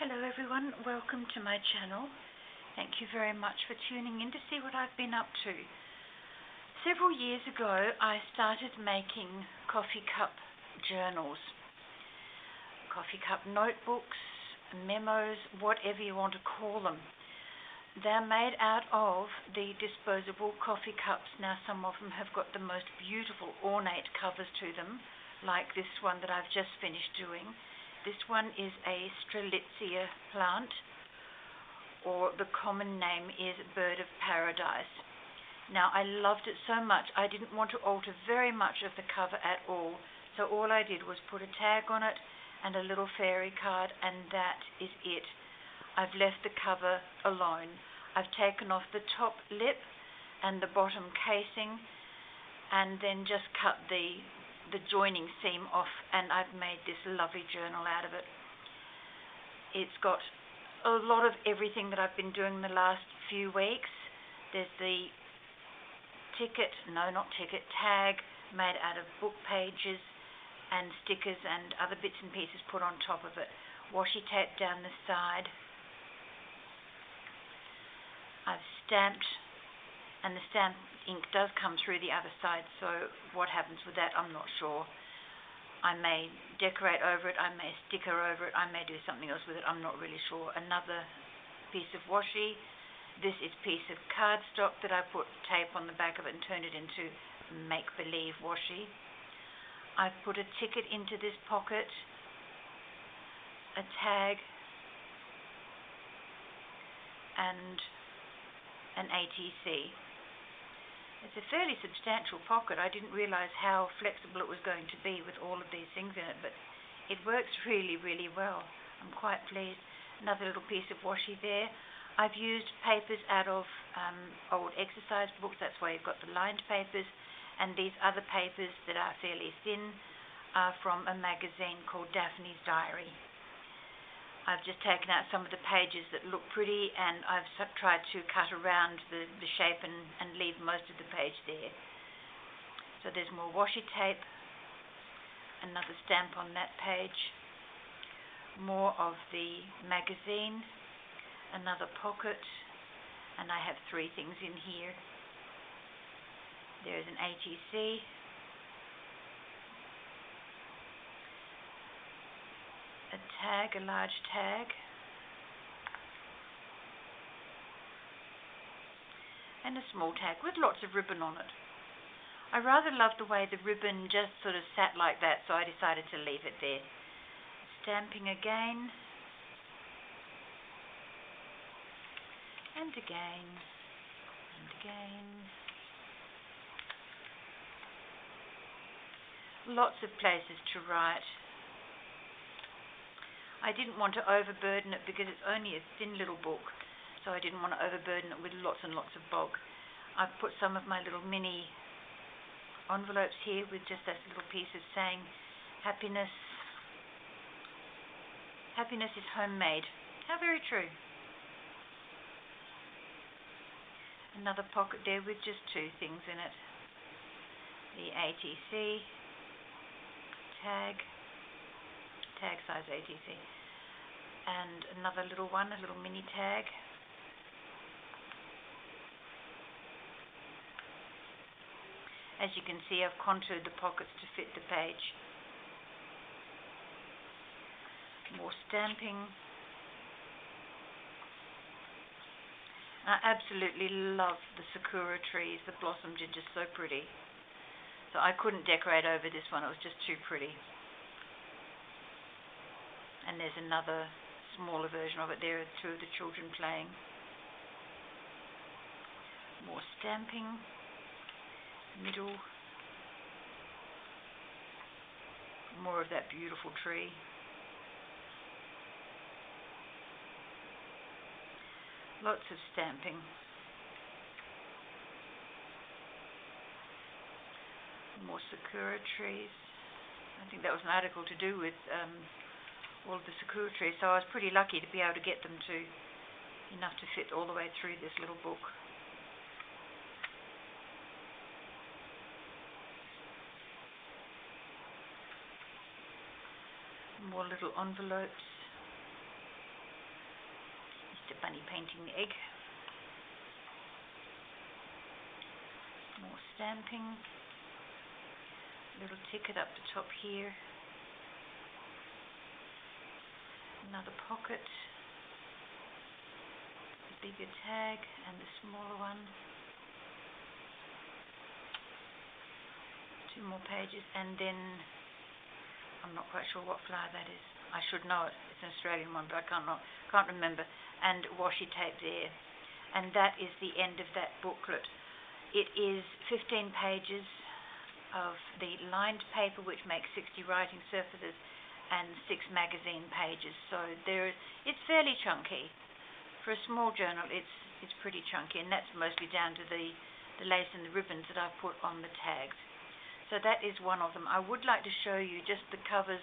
Hello everyone, welcome to my channel. Thank you very much for tuning in to see what I've been up to. Several years ago I started making coffee cup journals, coffee cup notebooks, memos, whatever you want to call them. They're made out of the disposable coffee cups. Now some of them have got the most beautiful ornate covers to them, like this one that I've just finished doing. This one is a Strelitzia plant, or the common name is Bird of Paradise. Now I loved it so much I didn't want to alter very much of the cover at all, so all I did was put a tag on it and a little fairy card, and that is it. I've left the cover alone. I've taken off the top lip and the bottom casing and then just cut the joining seam off, and I've made this lovely journal out of it. It's got a lot of everything that I've been doing the last few weeks. There's the tag made out of book pages and stickers and other bits and pieces put on top of it. Washi tape down the side. I've stamped, and the stamp ink does come through the other side, so what happens with that I'm not sure. I may decorate over it, I may sticker over it, I may do something else with it, I'm not really sure. Another piece of washi. This is a piece of cardstock that I put tape on the back of it and turned it into make-believe washi. I've put a ticket into this pocket, a tag, and an ATC. It's a fairly substantial pocket. I didn't realize how flexible it was going to be with all of these things in it, but it works really, really well. I'm quite pleased. Another little piece of washi there. I've used papers out of old exercise books. That's why you've got the lined papers, and these other papers that are fairly thin are from a magazine called Daphne's Diary. I've just taken out some of the pages that look pretty, and I've tried to cut around the shape and leave most of the page there. So there's more washi tape, another stamp on that page, more of the magazine, another pocket, and I have three things in here. There's an ATC, a tag, a large tag, and a small tag with lots of ribbon on it. I rather love the way the ribbon just sort of sat like that, so I decided to leave it there. Stamping again, and again, and again. Lots of places to write. I didn't want to overburden it because it's only a thin little book, so I didn't want to overburden it with lots and lots of bulk. I've put some of my little mini envelopes here with just those little pieces saying happiness is homemade. How very true. Another pocket there with just two things in it. The ATC, tag size ATC, and another little one, a little mini tag. As you can see, I've contoured the pockets to fit the page. More stamping. I absolutely love the sakura trees. The blossoms are just so pretty. So I couldn't decorate over this one, it was just too pretty. And there's another smaller version of it there, two of the children playing. More stamping. Middle. More of that beautiful tree. Lots of stamping. More sakura trees. I think that was an article to do with all of the sakura trees, so I was pretty lucky to be able to get them to enough to fit all the way through this little book. More little envelopes. bunny painting the egg. More stamping. Little ticket up the top here. Another pocket. The bigger tag and the smaller one. 2 more pages, and then I'm not quite sure what flower that is. I should know it. It's an Australian one, but I can't remember. And washi tape there. And that is the end of that booklet. It is 15 pages of the lined paper, which makes 60 writing surfaces, and 6 magazine pages. So it's fairly chunky. For a small journal, it's pretty chunky, and that's mostly down to the lace and the ribbons that I've put on the tags. So that is one of them. I would like to show you just the covers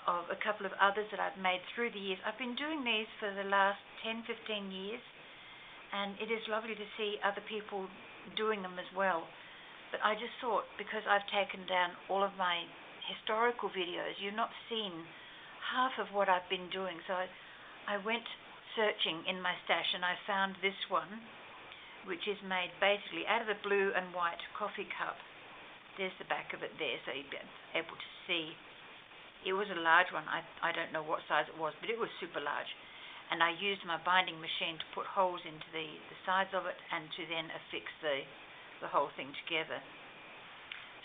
of a couple of others that I've made through the years. I've been doing these for the last 10-15 years, and it is lovely to see other people doing them as well. But I just thought, because I've taken down all of my historical videos, you've not seen half of what I've been doing. So I went searching in my stash, and I found this one, which is made basically out of a blue and white coffee cup. There's the back of it there, so you'll be able to see. It was a large one. I don't know what size it was, but it was super large. And I used my binding machine to put holes into the sides of it and to then affix the whole thing together.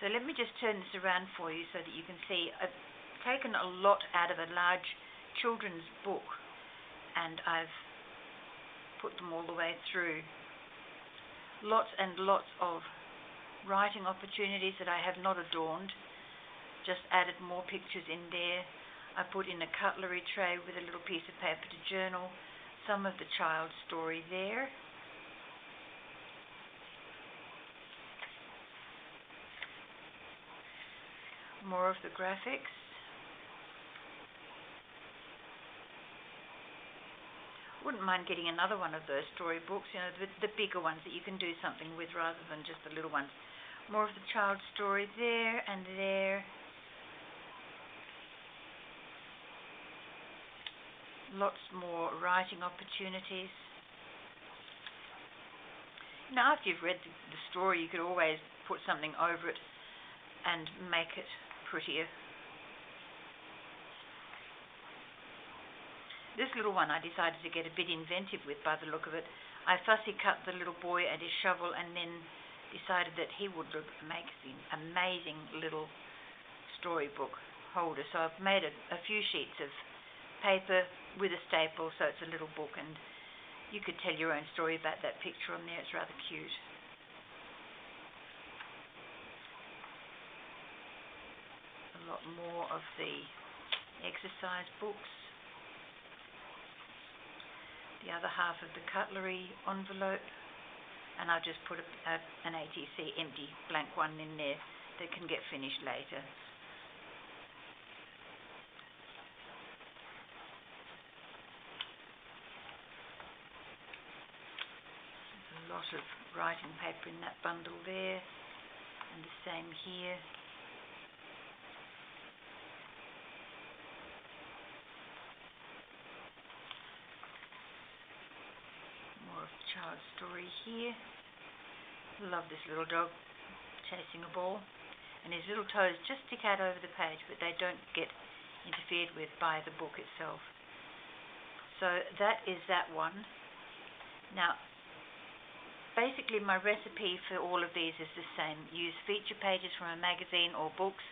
So let me just turn this around for you so that you can see. I've taken a lot out of a large children's book, and I've put them all the way through. Lots and lots of writing opportunities that I have not adorned. Just added more pictures in there. I put in a cutlery tray with a little piece of paper to journal. Some of the child's story there. More of the graphics. Wouldn't mind getting another one of those storybooks, you know, the bigger ones that you can do something with rather than just the little ones. More of the child's story there and there. Lots more writing opportunities. Now, after you've read the story, you could always put something over it and make it prettier. This little one I decided to get a bit inventive with by the look of it. I fussy cut the little boy and his shovel, and then decided that he would look amazing little storybook holder. So I've made a few sheets of paper with a staple, so it's a little book, and you could tell your own story about that picture on there. It's rather cute. A lot more of the exercise books. The other half of the cutlery envelope, and I've just put an ATC empty blank one in there that can get finished later. There's a lot of writing paper in that bundle there, and the same here. Child's story here. Love this little dog chasing a ball, and his little toes just stick out over the page, but they don't get interfered with by the book itself. So that is that one. Now, basically my recipe for all of these is the same. Use feature pages from a magazine or books,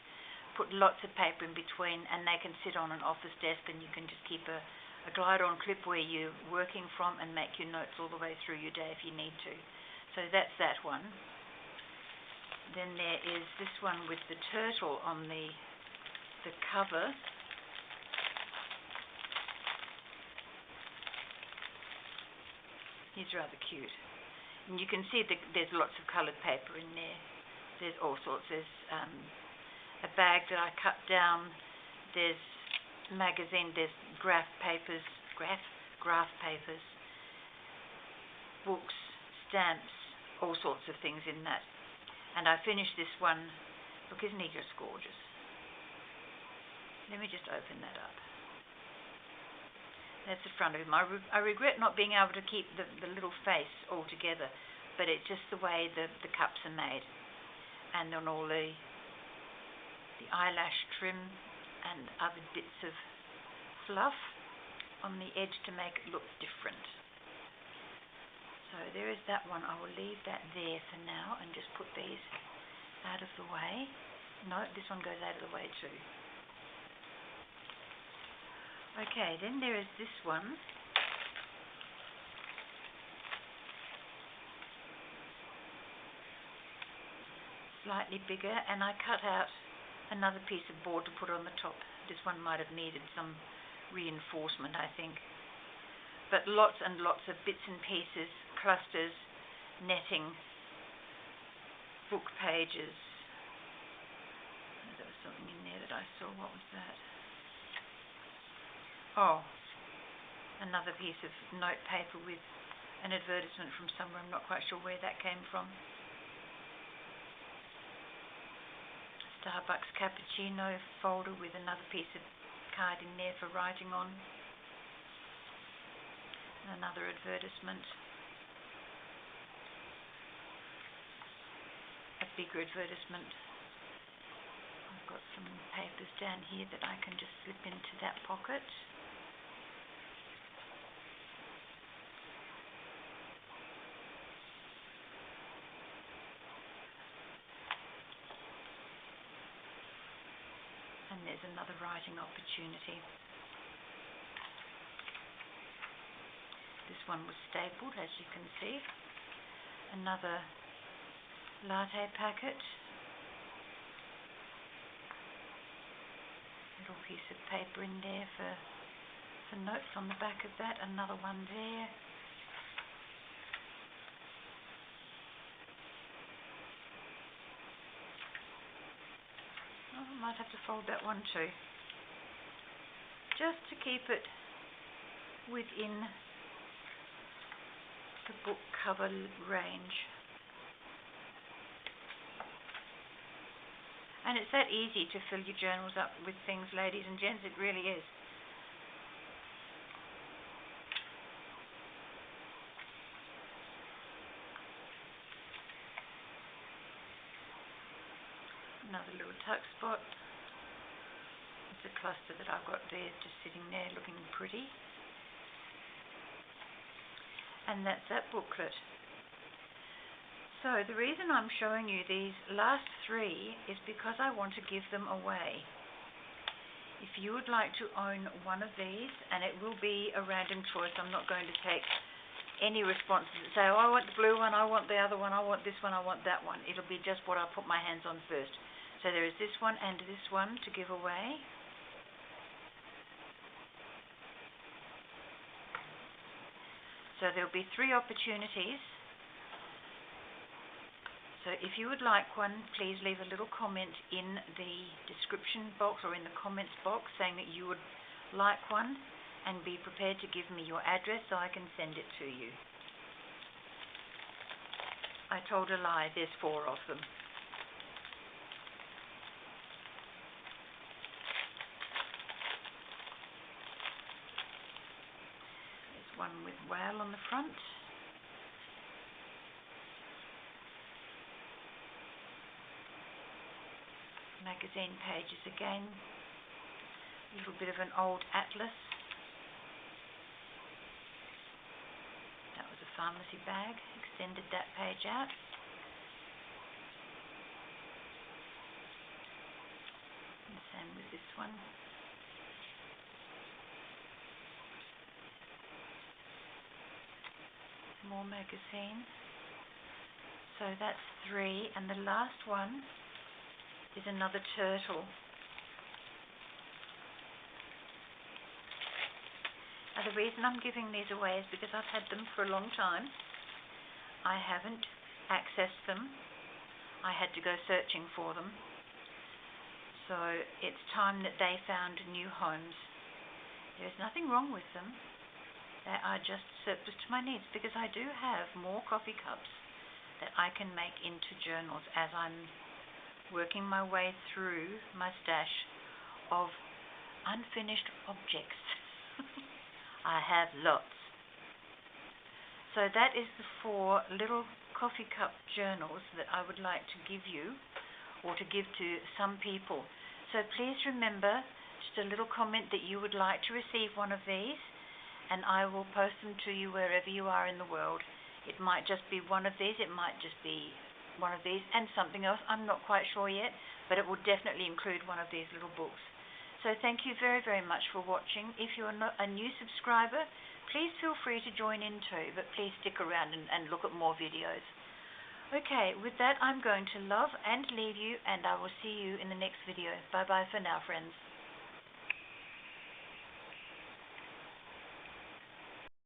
put lots of paper in between, and they can sit on an office desk, and you can just keep a glide-on clip where you're working from and make your notes all the way through your day if you need to. So that's that one. Then there is this one with the turtle on the cover. He's rather cute. And you can see there's lots of coloured paper in there. There's all sorts. There's a bag that I cut down. There's magazine, there's graph papers, books, stamps, all sorts of things in that. And I finished this one. Look, isn't he just gorgeous? Let me just open that up. That's the front of him. I regret not being able to keep the little face all together, but it's just the way the cups are made. And on all the eyelash trim and other bits of fluff on the edge to make it look different. So there is that one. I will leave that there for now and just put these out of the way. No, this one goes out of the way too. Okay, then there is this one. Slightly bigger, and I cut out another piece of board to put on the top. This one might have needed some reinforcement, I think. But lots and lots of bits and pieces, clusters, netting, book pages. There was something in there that I saw. What was that? Oh, another piece of note paper with an advertisement from somewhere. I'm not quite sure where that came from. Starbucks cappuccino folder with another piece of card in there for writing on. And another advertisement. A bigger advertisement. I've got some papers down here that I can just slip into that pocket. And there's another writing opportunity. This one was stapled, as you can see. Another latte packet. Little piece of paper in there for notes on the back of that. Another one there. Oh, I might have to fold that one too. Just to keep it within the book cover range. And it's that easy to fill your journals up with things, ladies and gents. It really is. Another little tuck spot. It's a cluster that I've got there, just sitting there looking pretty. And that's that booklet. So the reason I'm showing you these last three is because I want to give them away. If you would like to own one of these, and it will be a random choice, I'm not going to take any responses that say, oh, I want the blue one, I want the other one, I want this one, I want that one. It'll be just what I put my hands on first. So there is this one and this one to give away. So there'll be 3 opportunities. So if you would like one, please leave a little comment in the description box or in the comments box saying that you would like one, and be prepared to give me your address so I can send it to you. I told a lie, there's 4 of them. One with whale on the front. Magazine pages again. A little bit of an old atlas. That was a pharmacy bag. Extended that page out. And the same with this one. More magazine. So that's 3, and the last one is another turtle. Now the reason I'm giving these away is because I've had them for a long time. I haven't accessed them. I had to go searching for them. So it's time that they found new homes. There's nothing wrong with them. They are just surplus to my needs, because I do have more coffee cups that I can make into journals as I'm working my way through my stash of unfinished objects. I have lots. So that is the 4 little coffee cup journals that I would like to give you, or to give to some people. So please remember, just a little comment that you would like to receive one of these, and I will post them to you wherever you are in the world. It might just be one of these, it might just be one of these and something else. I'm not quite sure yet, but it will definitely include one of these little books. So thank you very, very much for watching. If you're not a new subscriber, please feel free to join in too, but please stick around and look at more videos. Okay, with that, I'm going to love and leave you, and I will see you in the next video. Bye-bye for now, friends.